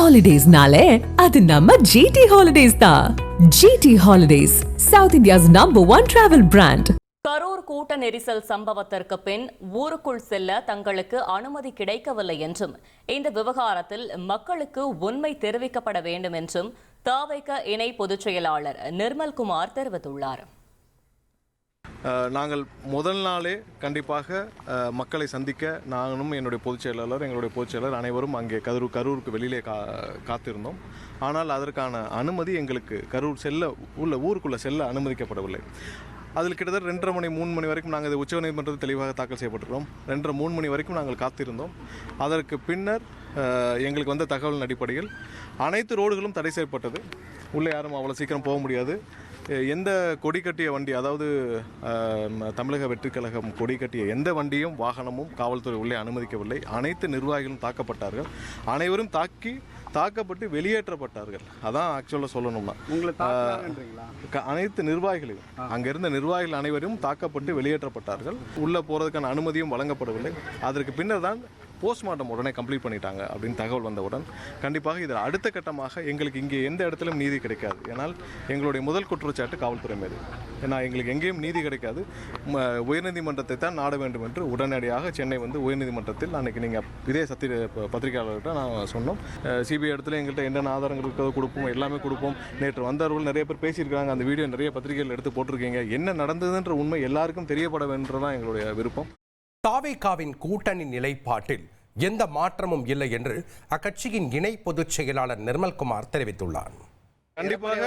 Holidays-nale, அது நம்ம GT Holidays தான். GT Holidays, South India's #1 travel brand. Karur கூட்ட நெரிசல் சம்பவத்திற்கு பின் ஊருக்குள் செல்ல தங்களுக்கு அனுமதி கிடைக்கவில்லை என்றும் இந்த விவகாரத்தில் மக்களுக்கு உண்மை தெரிவிக்கப்பட வேண்டும் என்றும் தவிக இணை பொதுச் செயலாளர் நிர்மல்குமார் தெரிவித்துள்ளார். நாங்கள் முதல் நாளே கண்டிப்பாக மக்களை சந்திக்க நானும் என்னுடைய பொதுச் செயலாளர் அனைவரும் அங்கே கரூருக்கு வெளியிலே காத்திருந்தோம். ஆனால் அதற்கான அனுமதி எங்களுக்கு ஊருக்குள்ளே செல்ல அனுமதிக்கப்படவில்லை. அதில் கிட்டத்தட்ட 2:30 மணி 3 மணி வரைக்கும் நாங்கள் இது உச்சநீதிமன்றத்தில் தெளிவாக தாக்கல் செய்யப்பட்டிருக்கிறோம். 2:30 3 மணி வரைக்கும் நாங்கள் காத்திருந்தோம். அதற்கு பின்னர் எங்களுக்கு வந்த தகவலின் அடிப்படையில் அனைத்து ரோடுகளும் தடை செய்யப்பட்டது. உள்ளே யாரும் அவ்வளோ சீக்கிரம் போக முடியாது. எந்த கொடி கட்டிய வண்டி, அதாவது தமிழக வெற்றிக் கழகம் கொடி கட்டிய எந்த வண்டியும் வாகனமும் காவல்துறை உள்ளே அனுமதிக்கவில்லை. அனைத்து நிர்வாகிகளும் தாக்கப்பட்டார்கள். அனைவரும் தாக்கப்பட்டு வெளியேற்றப்பட்டார்கள். அதான் ஆக்சுவலாக சொல்லணும்னா அனைத்து நிர்வாகிகளையும் அங்கிருந்த நிர்வாகிகள் அனைவரும் தாக்கப்பட்டு வெளியேற்றப்பட்டார்கள். உள்ளே போகிறதுக்கான அனுமதியும் வழங்கப்படவில்லை. அதற்கு பின்னர் தான் போஸ்ட்மார்ட்டம் உடனே கம்ப்ளீட் பண்ணிட்டாங்க அப்படின்னு தகவல் வந்தவுடன் கண்டிப்பாக இதில் அடுத்த கட்டமாக எங்களுக்கு இங்கே எந்த இடத்திலும் நீதி கிடைக்காது. ஏன்னால் எங்களுடைய முதல் குற்றச்சாட்டு காவல்துறை மீது. ஏன்னா எங்களுக்கு எங்கேயும் நீதி கிடைக்காது, உயர்நீதிமன்றத்தை தான் நாட வேண்டும் என்று உடனடியாக சென்னை உயர்நீதிமன்றத்தில் அன்றைக்கி நீங்கள் இதே பத்திரிகையாளர்கிட்ட நான் சொன்னோம். சிபிஐ இடத்துல எங்கள்கிட்ட என்னென்ன ஆதாரங்கள் இருக்கிறத கொடுப்போம், எல்லாமே கொடுப்போம். நேற்று வந்தவர்கள் நிறைய பேர் பேசியிருக்காங்க. அந்த வீடியோ நிறைய பத்திரிகைகள் எடுத்து போட்டிருக்கீங்க. என்ன நடந்ததுன்ற உண்மை எல்லாருக்கும் தெரியப்பட வேண்டும்ன்றதான் எங்களுடைய விருப்பம். தவிகவின் கூட்டணி நிலைப்பாட்டில் எந்த மாற்றமும் இல்லை என்று அக்கட்சியின் இணை பொதுச் செயலாளர் நிர்மல்குமார் தெரிவித்துள்ளார். கண்டிப்பாக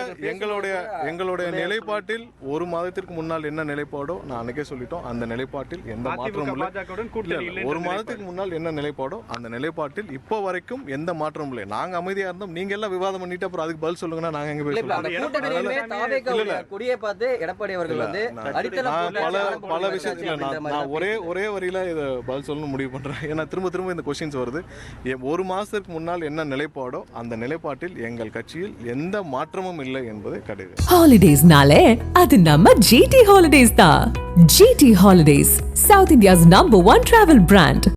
எங்களுடைய நிலைப்பாட்டில் ஒரு மாதத்திற்கு முன்னால் என்ன நிலைப்பாடோ நான் அன்னைக்கே சொல்லிட்டோம். அந்த நிலைப்பாட்டில் எந்த மாற்றமும் இல்லை. ஒரு மாதத்துக்கு முன்னால் என்ன நிலைப்பாடோ அந்த நிலைப்பாட்டில் இப்போ வரைக்கும் எந்த மாற்றமும் இல்லை. நாங்க அமைதியா இருந்தோம். நீங்க எல்லாம் விவாதம் பண்ணிட்டு அப்புறம் அதுக்கு பதில் சொல்லுங்கன்னா நாங்க எங்க போய் பல விஷயத்துல நான் ஒரே வரியில இதை பதில் சொல்லணும் முடிவு பண்றேன். ஏன்னா திரும்ப இந்த கொஸ்டின்ஸ் வருது. ஒரு மாசத்துக்கு முன்னால் என்ன நிலைப்பாடோ அந்த நிலைப்பாட்டில் எங்கள் கட்சியில் எந்த மாற்றமும் இல்லை என்பது கிடையாது. Holidays-nale, அது நம்ம GT Holidays தான். GT Holidays, South India's #1 travel brand.